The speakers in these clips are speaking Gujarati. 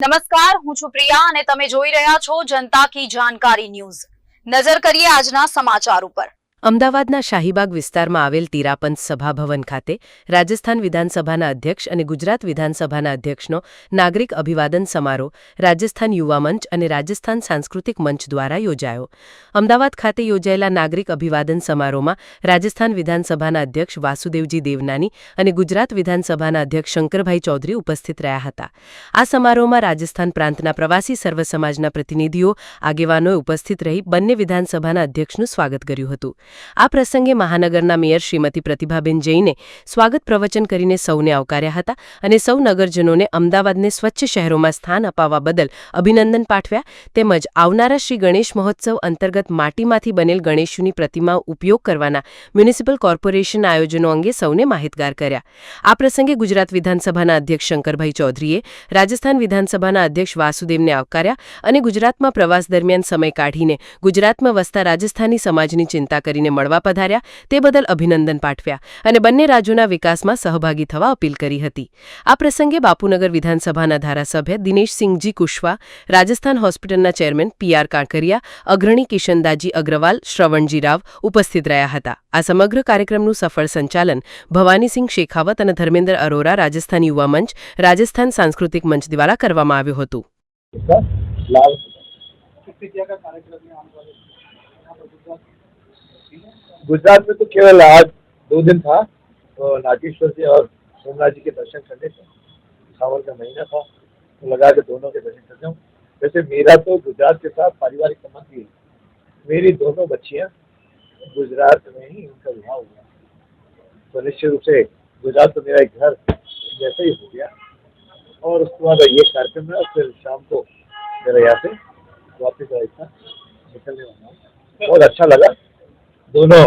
નમસ્કાર, હું છું પ્રિયા અને તમે જોઈ રહ્યા છો જનતા કી જાણકારી ન્યૂઝ। નજર કરીએ આજના સમાચાર ઉપર। અમદાવાદના શાહીબાગ વિસ્તારમાં આવેલ તીરાપંથ સભાભવન ખાતે રાજસ્થાન વિધાનસભાના અધ્યક્ષ અને ગુજરાત વિધાનસભાના અધ્યક્ષનો નાગરિક અભિવાદન સમારોહ રાજસ્થાન યુવા મંચ અને રાજસ્થાન સાંસ્કૃતિક મંચ દ્વારા યોજાયો। અમદાવાદ ખાતે યોજાયેલા નાગરિક અભિવાદન સમારોહમાં રાજસ્થાન વિધાનસભાના અધ્યક્ષ વાસુદેવજી દેવનાની અને ગુજરાત વિધાનસભાના અધ્યક્ષ શંકરભાઈ ચૌધરી ઉપસ્થિત રહ્યા હતા। આ સમારોહમાં રાજસ્થાન પ્રાંતના પ્રવાસી સર્વ સમાજના પ્રતિનિધિઓ આગેવાનોએ ઉપસ્થિત રહી બંને વિધાનસભાના અધ્યક્ષનું સ્વાગત કર્યું હતું। આ પ્રસંગે મહાનગરના મેયર શ્રીમતી પ્રતિભાબેન જૈને સ્વાગત પ્રવચન કરીને સૌને આવકાર્યા હતા અને સૌ નગરજનોને અમદાવાદને સ્વચ્છ શહેરોમાં સ્થાન અપાવવા બદલ અભિનંદન પાઠવ્યા તેમજ આવનારા શ્રી ગણેશ મહોત્સવ અંતર્ગત માટીમાંથી બનેલ ગણેશની પ્રતિમા ઉપયોગ કરવાના મ્યુનિસિપલ કોર્પોરેશન આયોજનો અંગે સૌને માહિતગાર કર્યા। આ પ્રસંગે ગુજરાત વિધાનસભાના અધ્યક્ષ શંકરભાઈ ચૌધરીએ રાજસ્થાન વિધાનસભાના અધ્યક્ષ વાસુદેવને આવકાર્યા અને ગુજરાતમાં પ્રવાસ દરમિયાન સમય કાઢીને ગુજરાતમાં વસતા રાજસ્થાની સમાજની ચિંતા કરીને મળવા પધાર્યા તે બદલ અભિનંદન પાઠવ્યા અને બંને રાજ્યોના વિકાસમાં સહભાગી થવા અપીલ કરી હતી। આ પ્રસંગે બાપુનગર વિધાનસભાના ધારાસભ્ય દિનેશસિંહજી કુશવા, રાજસ્થાન હોસ્પિટલના ચેરમેન PR કાંકરિયા, અગ્રણી કિશનદાજી અગ્રવાલ, શ્રવણજી રાવ ઉપસ્થિત રહ્યા હતા। આ સમગ્ર કાર્યક્રમનું સફળ સંચાલન ભવાનીસિંહ શેખાવત અને ધર્મેન્દ્ર અરોરા રાજસ્થાન યુવા મંચ, રાજસ્થાન સાંસ્કૃતિક મંચ દ્વારા કરવામાં આવ્યું હતું। गुजरात में तो केवल आज 2 दिन था, तो नागेश्वर जी और सोमनाथ जी के दर्शन करने थे। सावन का महीना था तो लगा कि दोनों के दर्शन कर जाऊँ। वैसे मेरा तो गुजरात के साथ पारिवारिक संबंध भी है। मेरी दोनों बच्चियाँ गुजरात में ही उनका विवाह हुआ, तो निश्चित रूप से गुजरात तो मेरा एक घर जैसा ही हो गया। और उसके बाद ये कार्यक्रम है, फिर शाम को मेरा यहाँ से वापस आएगा निकलने वाला हूँ। बहुत अच्छा लगा। दोनों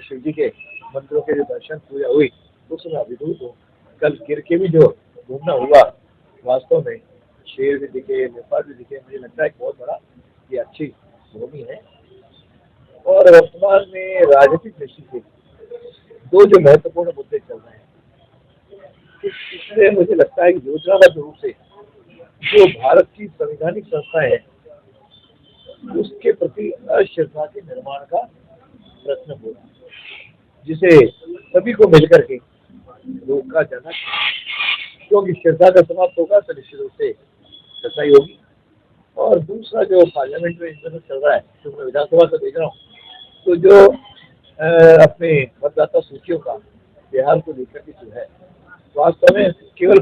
शिव जी के मंदिरों के जो दर्शन पूजा हुई उसमें अभिभूत हूँ। कल गिर के भी जो घूमना हुआ, वास्तव में शेर भी दिखे, लेपर्ड भी दिखे। मुझे लगता है बहुत बड़ा ये अच्छी भूमि है। और वर्तमान में राजनीतिक दृष्टि से 2 जो महत्वपूर्ण मुद्दे चल रहे हैं, इसलिए मुझे लगता है कि योजनाबद्ध रूप से जो भारत की संवैधानिक संस्थाएं हैं उसके प्रति अश्रद्धा के निर्माण का प्रश्न होगा, जिसे सभी को मिलकर के रोका जाना चाहिए। क्योंकि श्रद्धा का समाप्त होगा तो निश्चित रूप से सच्चाई होगी। और दूसरा जो पार्लियामेंट में इस समय चल रहा है, जो मैं विधानसभा से देख रहा हूँ, तो जो अपने मतदाता सूचियों का बिहार को लेकर के जो है, वास्तव में केवल